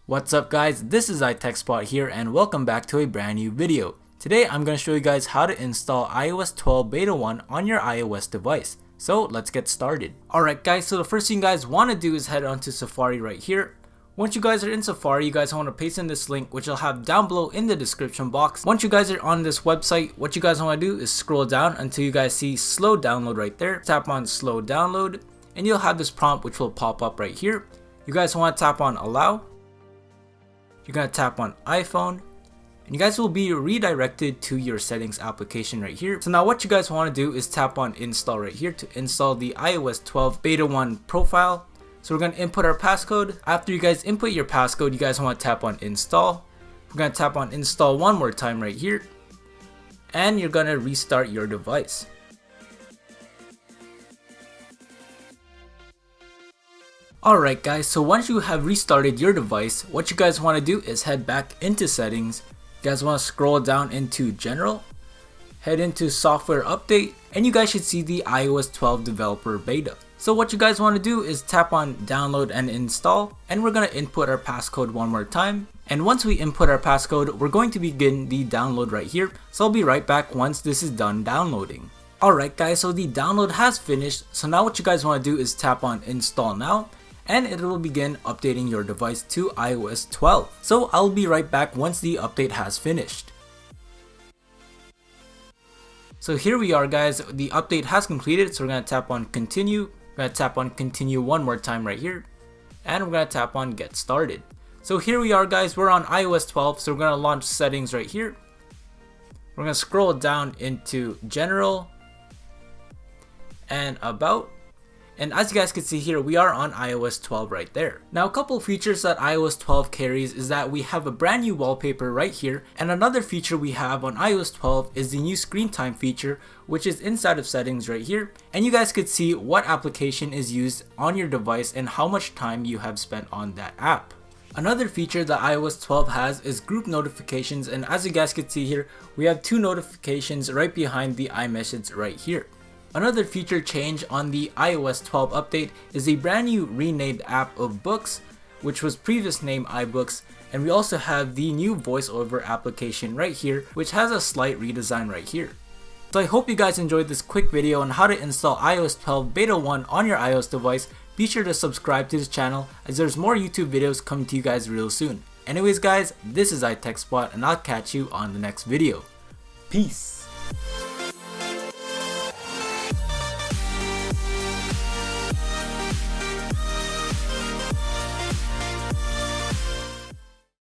What's up guys, this is Defqwop here and welcome back to a brand new video. Today I'm going to show you guys how to install iOS 12 Beta 1 on your iOS device. So let's get started. Alright guys, so the first thing you guys want to do is head onto Safari right here. Once you guys are in Safari, you guys want to paste in this link which I'll have down below in the description box. Once you guys are on this website, what you guys want to do is scroll down until you guys see slow download right there. Tap on slow download and you'll have this prompt which will pop up right here. You guys want to tap on allow. You're going to tap on iPhone and you guys will be redirected to your settings application right here. So now what you guys want to do is tap on install right here to install the iOS 12 Beta 1 profile. So we're going to input our passcode. After you guys input your passcode, you guys want to tap on install. We're going to tap on install one more time right here and you're going to restart your device. Alright guys, so once you have restarted your device, what you guys want to do is head back into settings. You guys want to scroll down into general, head into software update, and you guys should see the iOS 12 developer beta. So what you guys want to do is tap on download and install, and we're going to input our passcode one more time. And once we input our passcode, we're going to begin the download right here. So I'll be right back once this is done downloading. Alright guys, so the download has finished. So now what you guys want to do is tap on install now, and it will begin updating your device to iOS 12. So I'll be right back once the update has finished. So here we are guys, the update has completed, so we're going to tap on continue. We're going to tap on continue one more time right here, and we're going to tap on get started. So here we are guys, we're on iOS 12, so we're going to launch settings right here. We're going to scroll down into general and about. And as you guys can see here, we are on iOS 12 right there. Now a couple features that iOS 12 carries is that we have a brand new wallpaper right here, and another feature we have on iOS 12 is the new screen time feature, which is inside of settings right here, and you guys could see what application is used on your device and how much time you have spent on that app. Another feature that iOS 12 has is group notifications, and as you guys can see here, we have two notifications right behind the iMessage right here. Another feature change on the iOS 12 update is a brand new renamed app of Books, which was previous named iBooks, and we also have the new voiceover application right here, which has a slight redesign right here. So I hope you guys enjoyed this quick video on how to install iOS 12 Beta 1 on your iOS device. Be sure to subscribe to this channel as there's more YouTube videos coming to you guys real soon. Anyways guys, this is Defqwop and I'll catch you on the next video. Peace!